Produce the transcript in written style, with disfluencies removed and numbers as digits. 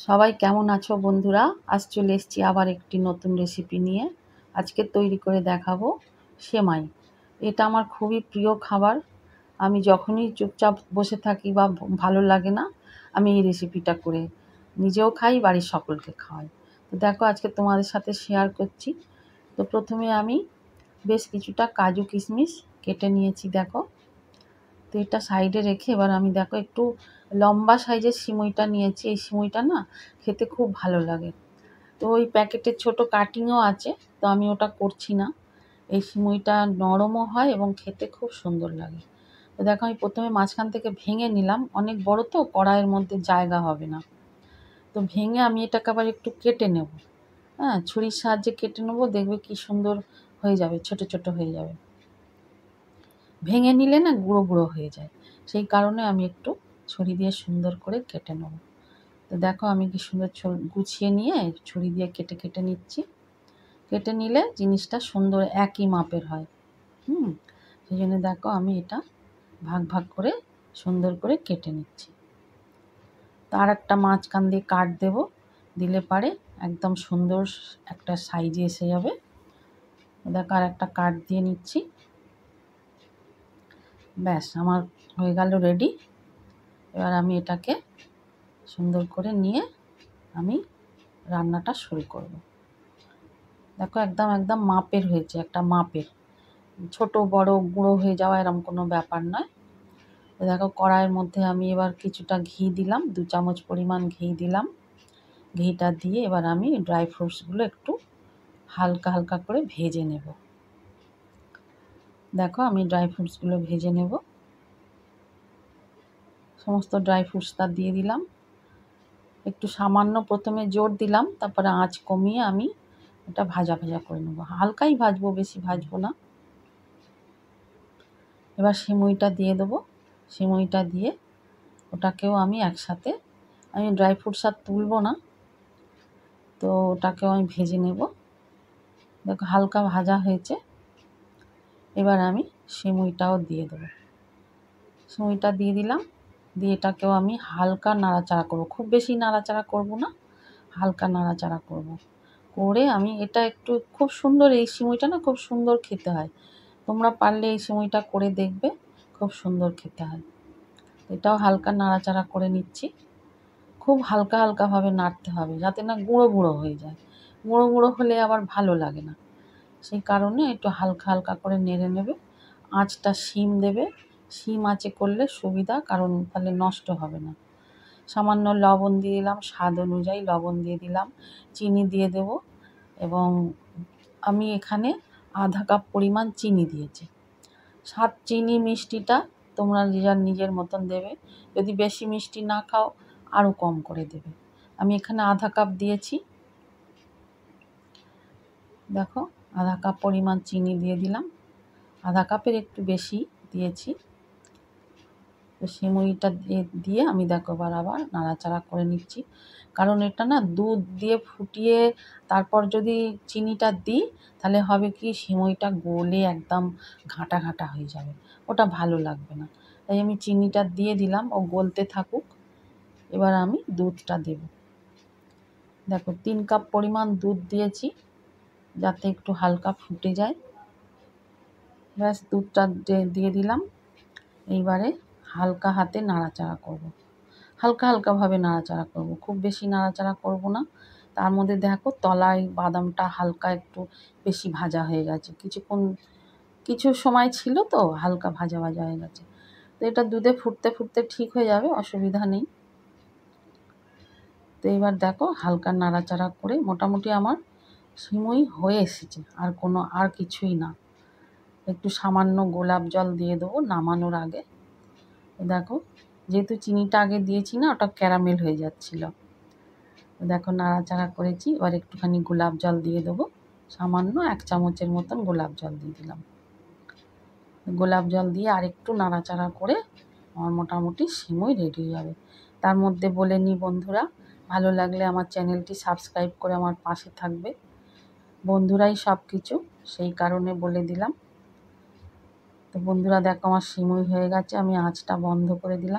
সবাই কেমন আছো বন্ধুরা? আজ চলে এসেছি আবার একটি নতুন রেসিপি নিয়ে। আজকে তৈরি করে দেখাবো সেমাই। এটা আমার খুবই প্রিয় খাবার। আমি যখনই চুপচাপ বসে থাকি বা ভালো লাগে না, আমি এই রেসিপিটা করে নিজেও খাই, বাড়ির সকলকে খাওয়াই। তো দেখো আজকে তোমাদের সাথে শেয়ার করছি। তো প্রথমে আমি বেশ কিছুটা কাজু কিশমিশ কেটে নিয়েছি দেখো। তো এটা সাইডে রেখে এবার আমি দেখো একটু লম্বা সাইজের সিমইটা নিয়েছি। এই সিমইটা না খেতে খুব ভালো লাগে। তো ওই প্যাকেটের ছোট কাটিংও আছে, তো আমি ওটা করছি না। এই সিমইটা নরমও হয় এবং খেতে খুব সুন্দর লাগে। তো দেখো আমি প্রথমে মাঝখান থেকে ভেঙে নিলাম, অনেক বড় তো কড়াইয়ের মধ্যে জায়গা হবে না। তো ভেঙে আমি এটাকে আবার একটু কেটে নেব। হ্যাঁ, ছুরির সাহায্যে কেটে নেবো, দেখবে কি সুন্দর হয়ে যাবে, ছোট ছোট হয়ে যাবে। ভেঙে নিলে না গুঁড়ো গুঁড়ো হয়ে যায়, সেই কারণে আমি একটু ছুরি দিয়ে সুন্দর করে কেটে নেব। তো দেখো আমি কি সুন্দর গুছিয়ে নিয়ে ছুরি দিয়ে কেটে কেটে নিচ্ছি। কেটে নিলে জিনিসটা সুন্দর একই মাপের হয়। সেই জন্য দেখো আমি এটা ভাগ ভাগ করে সুন্দর করে কেটে নিচ্ছি। তার একটা মাঝখান দিয়ে কাট দেব, দিলে পারে একদম সুন্দর একটা সাইজে এসে যাবে। দেখো আর একটা কাট দিয়ে নিচ্ছি। ব্যাস আমার হয়ে গেল রেডি। এবার আমি এটাকে সুন্দর করে নিয়ে আমি রান্নাটা শুরু করব। দেখো একদম একদম মাপের হয়েছে, একটা মাপের, ছোট বড় গুঁড়ো হয়ে যাওয়া এরকম কোনো ব্যাপার নয়। দেখো কড়াইয়ের মধ্যে আমি এবার কিছুটা ঘি দিলাম, 2 চামচ পরিমাণ ঘি দিলাম। ঘিটা দিয়ে এবার আমি ড্রাই ফ্রুটসগুলো একটু হালকা হালকা করে ভেজে নেব। দেখো আমি ড্রাই ফ্রুটসগুলো ভেজে নেব। সমস্ত ড্রাই ফ্রুটসটা দিয়ে দিলাম। একটু সামান্য প্রথমে জোর দিলাম, তারপরে আঁচ কমিয়ে আমি এটা ভাজা ভাজা করে নেব। হালকাই ভাজবো, বেশি ভাজবো না। এবার সিমইটা দিয়ে দেবো। সিমইটা দিয়ে ওটাকেও আমি একসাথে, আমি ড্রাই ফ্রুটস আর তুলবো না, তো ওটাকেও আমি ভেজে নেব। দেখো হালকা ভাজা হয়েছে। এবার আমি সিমইটাও দিয়ে দেবো। সিমইটা দিয়ে দিলাম, দিয়ে এটাকেও আমি হালকা নাড়াচাড়া করব, খুব বেশি নাড়াচাড়া করব না, হালকা নাড়াচাড়া করব। করে আমি এটা একটু খুব সুন্দর, এই সিমইটা না খুব সুন্দর খেতে হয়। তোমরা পারলে এই সিমইটা করে দেখবে, খুব সুন্দর খেতে হয়। এটাও হালকা নাড়াচাড়া করে নিচ্ছি। খুব হালকা হালকাভাবে নাড়তে হবে, যাতে না গুঁড়ো গুঁড়ো হয়ে যায়। গুঁড়ো গুঁড়ো হলে আবার ভালো লাগে না, সেই কারণে একটু হালকা হালকা করে নেড়ে নেবে। আঁচটা সিম দেবে, সিম আঁচে করলে সুবিধা, কারণ তাহলে নষ্ট হবে না। সামান্য লবণ দিয়ে দিলাম, স্বাদ অনুযায়ী লবণ দিয়ে দিলাম, চিনি দিয়ে দেব। এবং আমি এখানে আধা কাপ পরিমাণ চিনি দিয়েছি। স্বাদ চিনি মিষ্টিটা তোমরা নিজের মতন দেবে। যদি বেশি মিষ্টি না খাও আরও কম করে দেবে। আমি এখানে আধা কাপ দিয়েছি। দেখো আধা কাপ পরিমাণ চিনি দিয়ে দিলাম, আধা কাপের একটু বেশি দিয়েছি। তো সিমইটা দিয়ে আমি দেখো আবার নাড়াচাড়া করে নিচ্ছি, কারণ এটা না দুধ দিয়ে ফুটিয়ে তারপর যদি চিনিটা দিই, তাহলে হবে কি সিমইটা গলে একদম ঘাঁটা ঘাঁটা হয়ে যাবে, ওটা ভালো লাগবে না। তাই আমি চিনিটা দিয়ে দিলাম, ও গলতে থাকুক। এবার আমি দুধটা দেব। দেখো 3 কাপ পরিমাণ দুধ দিয়েছি, যাতে একটু হালকা ফুটে যায়। ব্যাস দুধটা দিয়ে দিলাম। এইবারে হালকা হাতে নাড়াচাড়া করব, হালকা হালকাভাবে নাড়াচাড়া করব, খুব বেশি নাড়াচাড়া করব না। তার মধ্যে দেখো তলায় বাদামটা হালকা একটু বেশি ভাজা হয়ে গেছে, কিছু সময় ছিল তো হালকা ভাজা ভাজা হয়ে গেছে। তো এটা দুধে ফুটতে ফুটতে ঠিক হয়ে যাবে, অসুবিধা নেই। তো এবার দেখো হালকা নাড়াচাড়া করে মোটামুটি আমার সিমই হয়ে এসেছে, আর কিছুই না। একটু সামান্য গোলাপ জল দিয়ে দেবো নামানোর আগে। দেখো যেহেতু চিনিটা আগে দিয়েছি না, ওটা ক্যারামেল হয়ে যাচ্ছিল। দেখো নাড়াচাড়া করেছি, এবার একটুখানি গোলাপ জল দিয়ে দেবো। সামান্য 1 চামচের মতন গোলাপ জল দিয়ে দিলাম। গোলাপ জল দিয়ে আর একটু নাড়াচাড়া করে আমার মোটামুটি সিমই রেডি হয়ে যাবে। তার মধ্যে বলে নিই বন্ধুরা, ভালো লাগলে আমার চ্যানেলটি সাবস্ক্রাইব করে আমার পাশে থাকবে। বন্ধুরাই সব কিছু, সেই কারণে বলে দিলাম। তো বন্ধুরা দেখো আমার সিমই হয়ে গেছে, আমি আঁচটা বন্ধ করে দিলাম।